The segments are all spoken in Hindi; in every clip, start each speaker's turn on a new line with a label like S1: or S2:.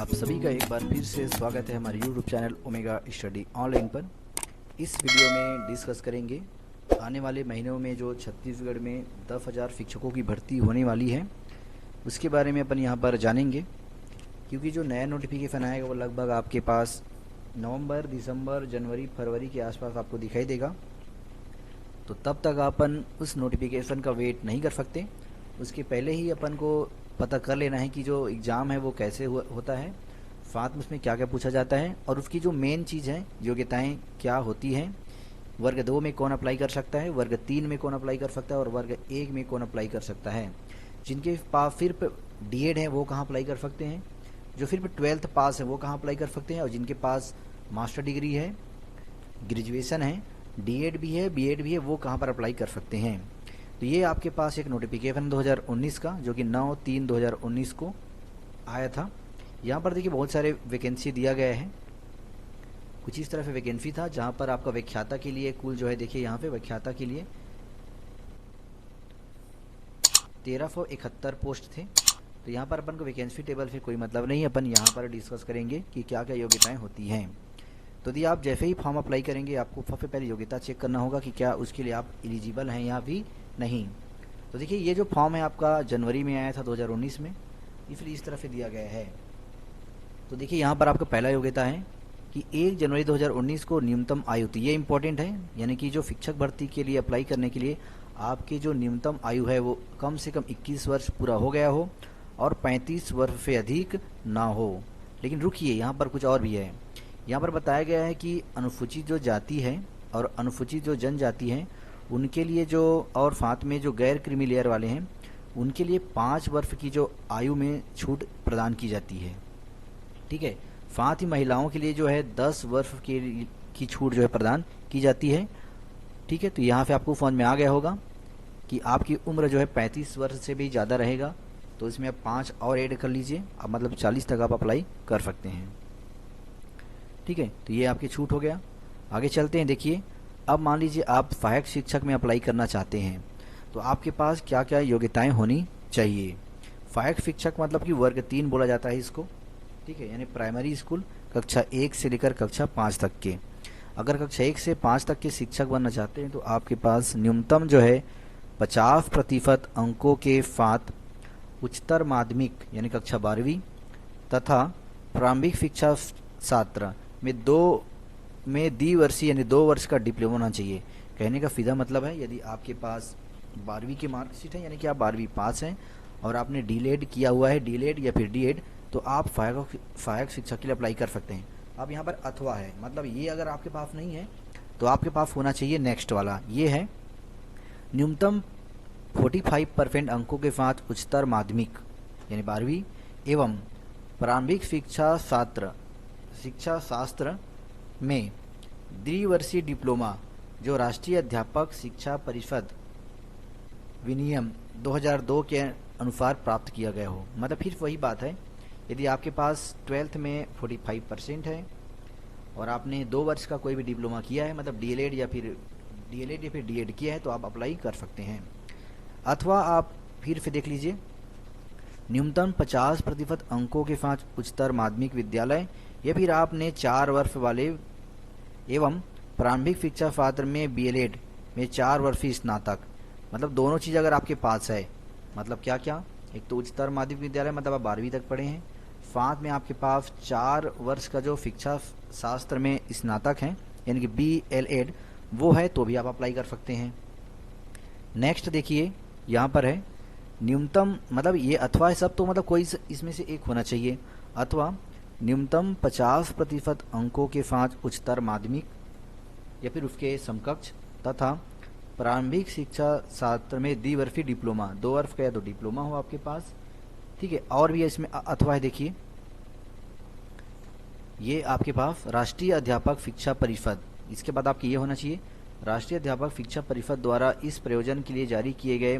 S1: आप सभी का एक बार फिर से स्वागत है हमारे YouTube channel omega study online पर। इस वीडियो में डिस्कस करेंगे आने वाले महीनों में जो छत्तीसगढ़ में 10,000 शिक्षकों की भर्ती होने वाली है उसके बारे में अपन यहाँ पर जानेंगे। क्योंकि जो नया नोटिफिकेशन आएगा वो लगभग आपके पास नवंबर, दिसंबर, जनवरी, फरवरी के आसपास आपको दिखाई देगा। तो तब तक अपन उस नोटिफिकेशन का वेट नहीं कर सकते। उसके पहले ही अपन को पता कर लेना है कि जो एग्ज़ाम है वो कैसे होता है, साथ में उसमें क्या क्या पूछा जाता है और उसकी जो मेन चीज़ है योग्यताएं क्या होती हैं। वर्ग 2 में कौन अप्लाई कर सकता है, वर्ग 3 में कौन अप्लाई कर सकता है और वर्ग 1 में कौन अप्लाई कर सकता है। जिनके पास सिर्फ D.Ed है वो कहाँ अप्लाई कर सकते हैं, जो सिर्फ 12th पास है वो कहाँ अप्लाई कर सकते हैं, और जिनके पास मास्टर डिग्री है, ग्रेजुएशन है, D.Ed भी है, B.Ed भी है, वो कहाँ पर अप्लाई कर सकते हैं। तो ये आपके पास एक नोटिफिकेशन 2019 का जो कि 9/3/2019 को आया था। यहाँ पर देखिए बहुत सारे वैकेंसी दिया गया है। कुछ इस तरह से वैकेंसी था जहाँ पर आपका व्याख्याता के लिए कुल जो है देखिए यहाँ पे व्याख्याता के लिए 1371 पोस्ट थे। तो यहाँ पर अपन को वैकेंसी टेबल से कोई मतलब नहीं, अपन यहाँ पर डिस्कस करेंगे कि क्या क्या योग्यताएँ होती हैं। तो यदि आप जैसे ही फॉर्म अप्लाई करेंगे आपको सबसे पहले योग्यता चेक करना होगा कि क्या उसके लिए आप एलिजिबल हैं या भी नहीं। तो देखिए ये जो फॉर्म है आपका जनवरी में आया था 2019 में, इसलिए इस तरह से दिया गया है। तो देखिए यहाँ पर आपका पहला योग्यता है कि 1 जनवरी 2019 को न्यूनतम आयु थी। ये इंपॉर्टेंट है, यानी कि जो शिक्षक भर्ती के लिए अप्लाई करने के लिए आपकी जो न्यूनतम आयु है वो कम से कम 21 वर्ष पूरा हो गया हो और 35 वर्ष से अधिक ना हो। लेकिन रुकिए, यहाँ पर कुछ और भी है। यहाँ पर बताया गया है कि अनुसूचित जो जाति है और अनुसूचित जो जनजाति है उनके लिए जो, और साथ में जो गैर क्रीमी लेयर वाले हैं उनके लिए 5 वर्ष की जो आयु में छूट प्रदान की जाती है। ठीक है, साथ ही महिलाओं के लिए जो है 10 वर्ष की छूट जो है प्रदान की जाती है। ठीक है, तो यहाँ से आपको समझ में आ गया होगा कि आपकी उम्र जो है 35 वर्ष से भी ज़्यादा रहेगा, तो इसमें आप 5 और ऐड कर लीजिए, अब मतलब 40 तक आप अप्लाई कर सकते हैं। ठीक है, तो ये आपकी छूट हो गया। आगे चलते हैं। देखिए अब मान लीजिए आप सहायक शिक्षक में अप्लाई करना चाहते हैं, तो आपके पास क्या क्या योग्यताएं होनी चाहिए। सहायक शिक्षक मतलब कि वर्ग 3 बोला जाता है इसको। ठीक है, यानी प्राइमरी स्कूल कक्षा 1 से लेकर कक्षा 5 तक के। अगर कक्षा 1 से 5 तक के शिक्षक बनना चाहते हैं तो आपके पास न्यूनतम जो है 50% अंकों के साथ उच्चतर माध्यमिक यानी कक्षा 12वीं तथा प्रारंभिक शिक्षा छात्र में द्विवर्षीय यानी 2 वर्ष का डिप्लोमा होना चाहिए। कहने का सीधा मतलब है यदि आपके पास 12वीं की मार्कशीट है यानी कि आप 12वीं पास हैं और आपने D.Ed किया हुआ है, D.Ed या फिर D.Ed, तो आप सहायक शिक्षक के लिए अप्लाई कर सकते हैं। अब यहाँ पर अथवा है, मतलब ये अगर आपके पास नहीं है तो आपके पास होना चाहिए नेक्स्ट वाला। ये है न्यूनतम 45% अंकों के साथ उच्चतर माध्यमिक यानी 12वीं एवं प्रारंभिक शिक्षा शास्त्र में द्विवर्षीय डिप्लोमा जो राष्ट्रीय अध्यापक शिक्षा परिषद विनियम 2002 के अनुसार प्राप्त किया गया हो। मतलब फिर वही बात है, यदि आपके पास 12th में 45% है और आपने 2 वर्ष का कोई भी डिप्लोमा किया है, मतलब D.Ed या फिर D.Ed किया है, तो आप अप्लाई कर सकते हैं। अथवा आप फिर से देख लीजिए, न्यूनतम 50% अंकों के साथ उच्चतर माध्यमिक विद्यालय या फिर आपने 4 वर्ष वाले एवं प्रारंभिक शिक्षा छात्र में B.Ed में 4 वर्षीय स्नातक, मतलब दोनों चीज़ अगर आपके पास है, मतलब क्या क्या, एक तो उच्चतर माध्यमिक विद्यालय मतलब आप 12वीं तक पढ़े हैं, साथ में आपके पास 4 वर्ष का जो शिक्षा शास्त्र में स्नातक हैं यानी कि B.Ed वो है, तो भी आप अप्लाई कर सकते हैं। नेक्स्ट देखिए यहाँ पर है न्यूनतम, मतलब ये अथवा है सब, तो मतलब कोई इसमें से एक होना चाहिए। अथवा न्यूनतम 50% अंकों के साथ उच्चतर माध्यमिक या फिर उसके समकक्ष तथा प्रारंभिक शिक्षा शास्त्र में द्विवर्षीय डिप्लोमा, 2 वर्ष का या तो डिप्लोमा हो आपके पास। ठीक है, और भी इसमें अथवा है, देखिए ये आपके पास राष्ट्रीय अध्यापक शिक्षा परिषद, इसके बाद आपके ये होना चाहिए राष्ट्रीय अध्यापक शिक्षा परिषद द्वारा इस प्रयोजन के लिए जारी किए गए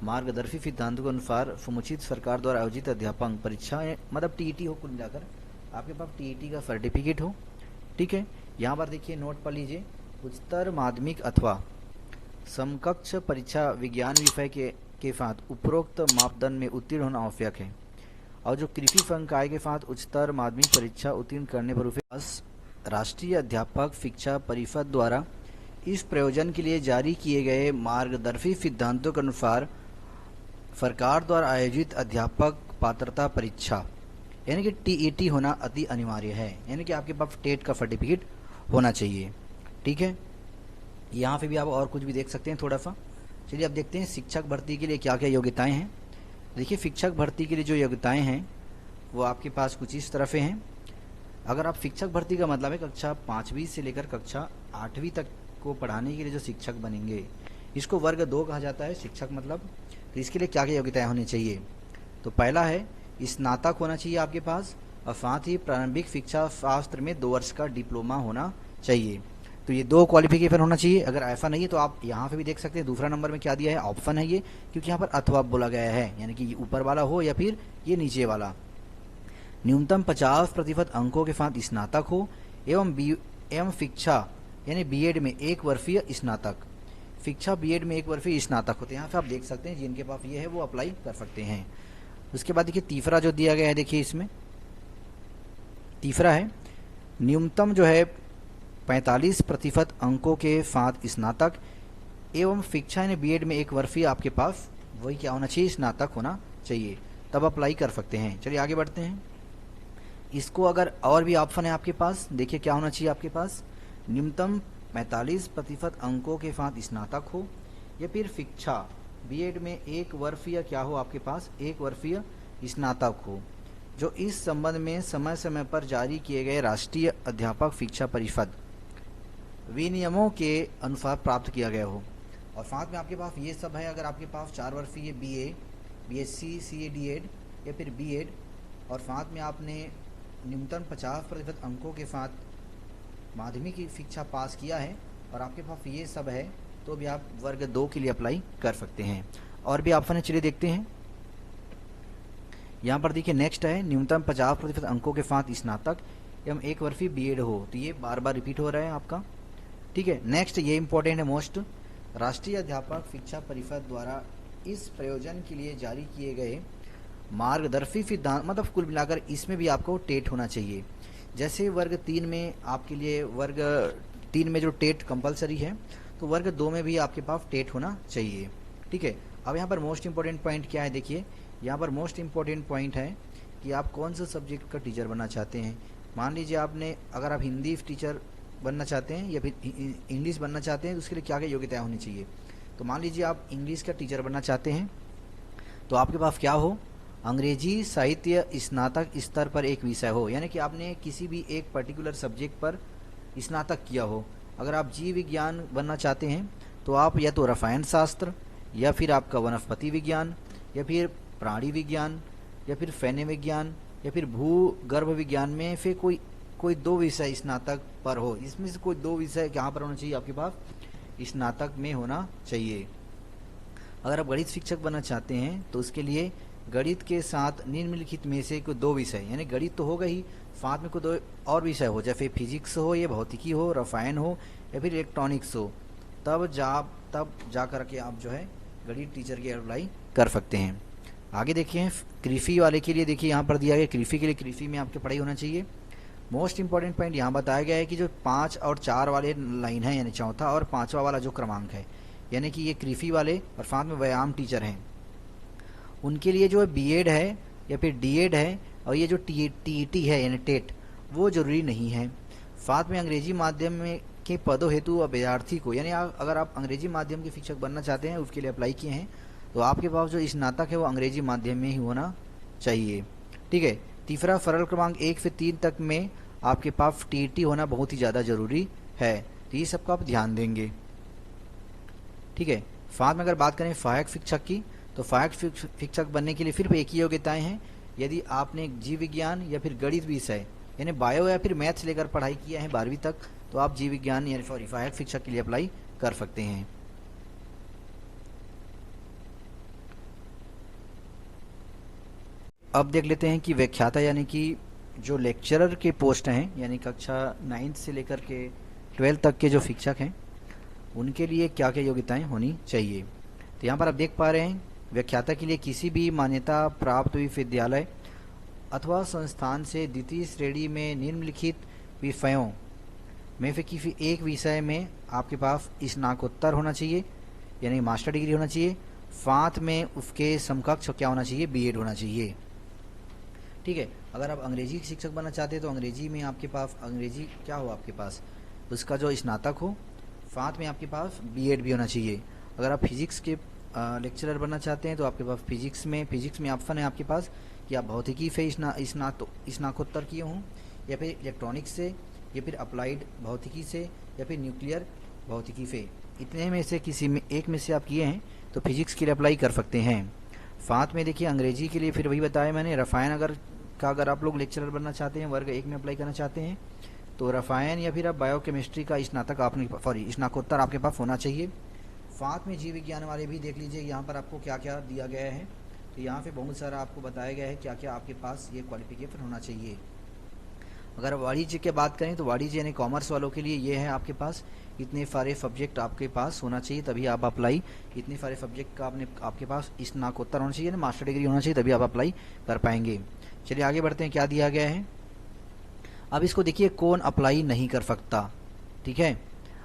S1: मार्गदर्शी सिद्धांतों के अनुसार समुचित सरकार द्वारा आयोजित अध्यापन परीक्षा, मतलब TET हो, कुल मिलाकर आपके पास TET का सर्टिफिकेट हो। ठीक है, यहाँ पर देखिए नोट पढ़ लीजिए, उच्चतर माध्यमिक अथवा समकक्ष परीक्षा विज्ञान विषय के साथ उपरोक्त मापदंड में उत्तीर्ण होना आवश्यक है। और जो कृषि अंक आय के साथ उच्चतर माध्यमिक परीक्षा उत्तीर्ण करने पर राष्ट्रीय अध्यापक शिक्षा परिषद द्वारा इस प्रयोजन के लिए जारी किए गए मार्गदर्शी सिद्धांतों के अनुसार सरकार द्वारा आयोजित अध्यापक पात्रता परीक्षा यानी कि टीईटी होना अति अनिवार्य है, यानी कि आपके पास टेट का सर्टिफिकेट होना चाहिए। ठीक है, यहाँ पे भी आप और कुछ भी देख सकते हैं थोड़ा सा। चलिए अब देखते हैं शिक्षक भर्ती के लिए क्या क्या योग्यताएं हैं। देखिए शिक्षक भर्ती के लिए जो योग्यताएं हैं वो आपके पास कुछ इस तरह से हैं। अगर आप शिक्षक भर्ती का मतलब है कक्षा 5वीं से लेकर कक्षा 8वीं तक को पढ़ाने के लिए जो शिक्षक बनेंगे, इसको वर्ग 2 कहा जाता है शिक्षक मतलब। तो इसके लिए क्या क्या योग्यताएं होनी चाहिए? तो पहला है स्नातक होना चाहिए आपके पास, और साथ ही प्रारंभिक शिक्षा शास्त्र में 2 वर्ष का डिप्लोमा होना चाहिए। तो ये 2 क्वालिफिकेशन होना चाहिए। अगर ऐसा नहीं है तो आप यहाँ पे भी देख सकते हैं, दूसरा नंबर में क्या दिया है, ऑप्शन है ये, क्योंकि यहाँ पर अथवा बोला गया है, यानी कि ऊपर वाला हो या फिर ये नीचे वाला। न्यूनतम 50% अंकों के साथ स्नातक हो एवं शिक्षा यानी बीएड में 1 वर्षीय स्नातक, शिक्षा बीएड में 1 वर्षीय स्नातक होते हैं। यहाँ से आप देख सकते हैं जिनके पास ये है वो अप्लाई कर सकते हैं। उसके बाद देखिए तीसरा जो दिया गया है, देखिए इसमें तीसरा है न्यूनतम जो है 45% अंकों के साथ स्नातक एवं शिक्षा यानी बीएड में 1 वर्षीय आपके पास वही क्या होना चाहिए, स्नातक होना चाहिए, तब अप्लाई कर सकते हैं। चलिए आगे बढ़ते हैं। इसको अगर और भी ऑप्शन है आपके पास, देखिए क्या होना चाहिए आपके पास, न्यूनतम 45% अंकों के साथ स्नातक हो या फिर शिक्षा बीएड में 1 वर्षीय क्या हो आपके पास, 1 वर्षीय स्नातक हो, जो इस संबंध में समय समय पर जारी किए गए राष्ट्रीय अध्यापक शिक्षा परिषद विनियमों के अनुसार प्राप्त किया गया हो। और साथ में आपके पास ये सब है, अगर आपके पास 4 वर्षीय बीए, बीएससी, सीए, डीएड या फिर बीएड, और साथ में आपने न्यूनतम 50% अंकों के साथ माध्यमिक की शिक्षा पास किया है और आपके पास ये सब है, तो भी आप वर्ग 2 के लिए अप्लाई कर सकते हैं। और भी ऑप्शन है, चलिए देखते हैं। यहाँ पर देखिए नेक्स्ट है न्यूनतम 50% अंकों के साथ स्नातक एवं 1 वर्षीय बीएड हो, तो ये बार बार रिपीट हो रहा है आपका। ठीक है, नेक्स्ट ये इंपॉर्टेंट है मोस्ट, राष्ट्रीय अध्यापक शिक्षा परिषद द्वारा इस प्रयोजन के लिए जारी किए गए मार्गदर्शी सिद्धांत, मतलब कुल मिलाकर इसमें भी आपको टेट होना चाहिए। जैसे वर्ग 3 में आपके लिए, वर्ग 3 में जो टेट कंपलसरी है, तो वर्ग 2 में भी आपके पास टेट होना चाहिए। ठीक है, अब यहाँ पर मोस्ट इंपॉर्टेंट पॉइंट क्या है, देखिए यहाँ पर मोस्ट इंपॉर्टेंट पॉइंट है कि आप कौन सा सब्जेक्ट का टीचर बनना चाहते हैं। मान लीजिए आपने, अगर आप हिंदी टीचर बनना चाहते हैं या फिर इंग्लिश बनना चाहते हैं, तो उसके लिए क्या क्या योग्यताएं होनी चाहिए। तो मान लीजिए आप इंग्लिश का टीचर बनना चाहते हैं, तो आपके पास क्या हो, अंग्रेजी साहित्य स्नातक स्तर पर एक विषय हो, यानी कि आपने किसी भी एक पर्टिकुलर सब्जेक्ट पर स्नातक किया हो। अगर आप जीव विज्ञान बनना चाहते हैं तो आप या तो रसायन शास्त्र या फिर आपका वनस्पति विज्ञान या फिर प्राणी विज्ञान या फिर सैन्य विज्ञान या फिर भूगर्भ विज्ञान में से कोई 2 विषय स्नातक पर हो। इसमें से कोई 2 विषय कहाँ पर होना चाहिए, आपके पास स्नातक में होना चाहिए। अगर आप गणित शिक्षक बनना चाहते हैं तो उसके लिए गणित के साथ निम्नलिखित में से कोई 2 विषय, यानी गणित तो होगा ही, साथ में कोई 2 और विषय हो, जैसे फिजिक्स हो या भौतिकी हो, रसायन हो या फिर इलेक्ट्रॉनिक्स हो, तब जा करके आप जो है गणित टीचर की अप्लाई कर सकते हैं। आगे देखिए कृषि वाले के लिए, देखिए यहाँ पर दिया गया कृषि के लिए, कृषि में आपकी पढ़ाई होना चाहिए। मोस्ट इंपॉर्टेंट पॉइंट यहाँ बताया गया है कि जो 5 और 4 वाले लाइन है, यानी चौथा और 5वां वाला जो क्रमांक है, यानी कि ये कृषि वाले और साथ में व्यायाम टीचर हैं, उनके लिए जो बीएड है या फिर डीएड है और ये जो टीईटी है यानी टेट, वो जरूरी नहीं है। साथ में अंग्रेजी माध्यम में के पदों हेतु अभ्यर्थी को, यानी अगर आप अंग्रेजी माध्यम के शिक्षक बनना चाहते हैं, उसके लिए अप्लाई किए हैं, तो आपके पास जो स्नातक है वो अंग्रेजी माध्यम में ही होना चाहिए। ठीक है, तीसरा सरल क्रमांक 1 से 3 तक में आपके पास टीईटी होना बहुत ही ज़्यादा ज़रूरी है, तो ये सबका आप ध्यान देंगे। ठीक है, साथ में अगर बात करें सहायक शिक्षक की, तो सहायक शिक्षक बनने के लिए फिर एक ही योग्यताएं हैं। यदि आपने जीव विज्ञान या फिर गणित विषय यानी बायो या फिर मैथ्स लेकर पढ़ाई किया है 12वीं तक, तो आप जीव विज्ञान यानी सहायक शिक्षक के लिए अप्लाई कर सकते हैं। अब देख लेते हैं कि व्याख्याता यानी कि जो लेक्चरर के पोस्ट हैं, यानी कक्षा 9 से लेकर के 12 तक के जो शिक्षक हैं, उनके लिए क्या क्या योग्यताएं होनी चाहिए। तो यहाँ पर आप देख पा रहे हैं व्याख्याता के लिए किसी भी मान्यता प्राप्त विश्वविद्यालय अथवा संस्थान से द्वितीय श्रेणी में निम्नलिखित विषयों में से किसी एक विषय में आपके पास स्नातकोत्तर होना चाहिए, यानी मास्टर डिग्री होना चाहिए। साथ में उसके समकक्ष क्या होना चाहिए, बीएड होना चाहिए। ठीक है, अगर आप अंग्रेजी शिक्षक बनना चाहते हैं तो अंग्रेजी में आपके पास अंग्रेजी क्या हो, आपके पास उसका जो स्नातक हो, साथ में आपके पास बीएड भी होना चाहिए। अगर आप फिजिक्स के लेक्चरर बनना चाहते हैं तो आपके पास फिजिक्स में ऑप्शन है आपके पास कि आप भौतिकी से स्नातकोत्तर किए हों, या फिर इलेक्ट्रॉनिक्स से, या फिर अप्लाइड भौतिकी से, या फिर न्यूक्लियर भौतिकी से। इतने में से किसी में एक में से आप किए हैं तो फिजिक्स के लिए अप्लाई कर सकते हैं। साथ में देखिए अंग्रेजी के लिए फिर वही बताया मैंने, रसायन अगर आप लोग लेक्चरर बनना चाहते हैं, वर्ग 1 में अप्लाई करना चाहते हैं तो रसायन या फिर आप बायोकेमिस्ट्री का स्नातकोत्तर आपके पास होना चाहिए। साथ में जीव विज्ञान वाले भी देख लीजिए, यहाँ पर आपको क्या क्या दिया गया है। तो यहाँ पे बहुत सारा आपको बताया गया है क्या क्या आपके पास ये क्वालिफिकेशन होना चाहिए। अगर वाणिज्य की बात करें तो वाणिज्य यानी कॉमर्स वालों के लिए ये है आपके पास इतने सारे सब्जेक्ट आपके पास होना चाहिए, तभी आप अप्लाई, इतने सारे सब्जेक्ट का आपके पास स्नातकोत्तर होना चाहिए, मास्टर डिग्री होना चाहिए, तभी आप अप्लाई कर पाएंगे। चलिए आगे बढ़ते हैं, क्या दिया गया है। अब इसको देखिए कौन अप्लाई नहीं कर सकता। ठीक है,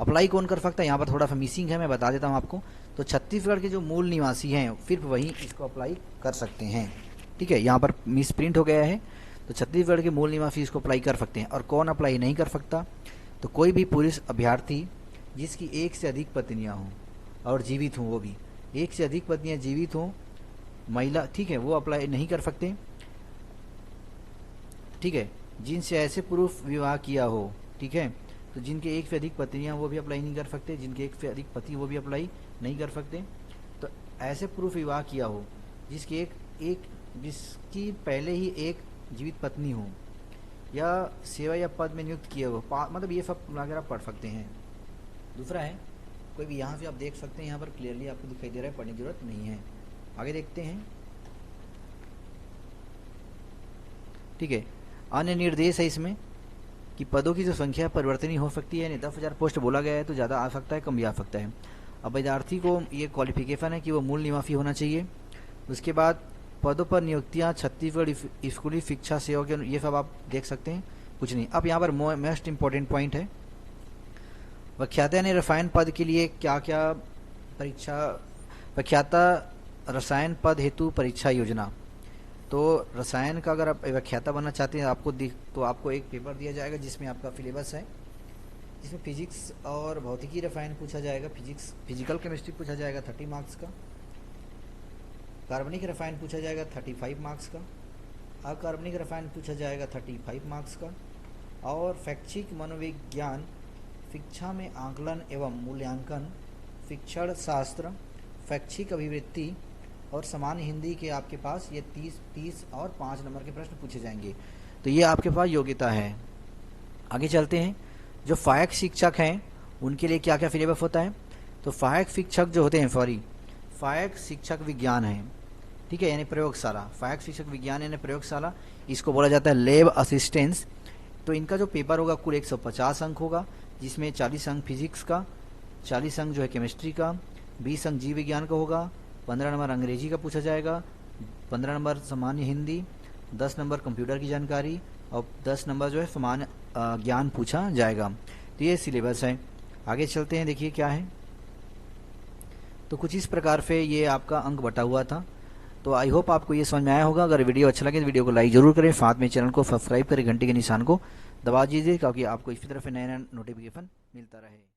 S1: अप्लाई कौन कर सकता है, यहाँ पर थोड़ा सा मिसिंग है, मैं बता देता हूँ आपको। तो छत्तीसगढ़ के जो मूल निवासी हैं सिर्फ वही इसको अप्लाई कर सकते हैं। ठीक है, यहाँ पर मिस प्रिंट हो गया है, तो छत्तीसगढ़ के मूल निवासी इसको अप्लाई कर सकते हैं। और कौन अप्लाई नहीं कर सकता, तो कोई भी पुरुष अभ्यर्थी जिसकी एक से अधिक पत्नियाँ हों और जीवित हों, वो भी एक से अधिक पत्नियाँ जीवित हों, महिला, ठीक है, वो अप्लाई नहीं कर सकते। ठीक है, जिनसे ऐसे पुरुष विवाह किया हो, ठीक है, तो जिनके एक से अधिक पत्नियां वो भी अप्लाई नहीं कर सकते, जिनके एक से अधिक पति वो भी अप्लाई नहीं कर सकते। तो ऐसे पुरुष विवाह किया हो जिसकी जिसकी पहले ही एक जीवित पत्नी हो, या सेवा या पद में नियुक्त किए हो, मतलब ये सब मिलाकर आप पढ़ सकते हैं। दूसरा है कोई भी, यहाँ से आप देख सकते हैं, यहाँ पर क्लियरली आपको दिखाई दे रहा है, पढ़ने की जरूरत नहीं है। आगे देखते हैं। ठीक है, अन्य निर्देश है इसमें कि पदों की जो संख्या परिवर्तनीय हो सकती है, यानी 10,000 पोस्ट बोला गया है तो ज़्यादा आ सकता है, कम भी आ सकता है। अब विद्यार्थी को ये क्वालिफिकेशन है कि वो मूल निवासी होना चाहिए। उसके बाद पदों पर नियुक्तियाँ छत्तीसगढ़ स्कूली शिक्षा सेवा के, ये सब आप देख सकते हैं, कुछ नहीं। अब यहाँ पर मोस्ट इम्पोर्टेंट पॉइंट है, व्याख्याता यानी रसायन पद के लिए क्या क्या परीक्षा, व्याख्याता रसायन पद हेतु परीक्षा योजना। तो रसायन का अगर आप व्याख्याता बनना चाहते हैं तो आपको एक पेपर दिया जाएगा जिसमें आपका सिलेबस है, जिसमें फिजिक्स और भौतिकी रसायन पूछा जाएगा, फिजिकल केमिस्ट्री पूछा जाएगा 30 मार्क्स का, कार्बनिक रसायन पूछा जाएगा 35 मार्क्स का, अकार्बनिक रसायन पूछा जाएगा 35 मार्क्स का, और शैक्षिक मनोविज्ञान, शिक्षा में आकलन एवं मूल्यांकन, शिक्षण शास्त्र, शैक्षिक अभिवृत्ति और सामान्य हिंदी के आपके पास ये 30 और 5 नंबर के प्रश्न पूछे जाएंगे। तो ये आपके पास योग्यता है। आगे चलते हैं, जो सहायक शिक्षक हैं उनके लिए क्या क्या सिलेबस होता है। तो सहायक शिक्षक जो होते हैं, सहायक शिक्षक विज्ञान है, ठीक है, यानी प्रयोगशाला, सहायक शिक्षक विज्ञान यानी प्रयोगशाला, इसको बोला जाता है लैब असिस्टेंस। तो इनका जो पेपर होगा कुल 150 अंक होगा, जिसमें 40 अंक फिजिक्स का, 40 अंक जो है केमिस्ट्री का, 20 अंक जीव विज्ञान का होगा, 15 नंबर अंग्रेजी का पूछा जाएगा, 15 नंबर सामान्य हिंदी, 10 नंबर कंप्यूटर की जानकारी और 10 नंबर जो है सामान्य ज्ञान पूछा जाएगा। तो ये सिलेबस है। आगे चलते हैं, देखिए क्या है। तो कुछ इस प्रकार से ये आपका अंक बटा हुआ था। तो आई होप आपको ये समझ में आया होगा। अगर वीडियो अच्छा लगे तो वीडियो को लाइक जरूर करें, साथ में चैनल को सब्सक्राइब करें, घंटे के निशान को दबा दीजिए, क्योंकि आपको इसी तरह से नया नया नोटिफिकेशन मिलता रहे।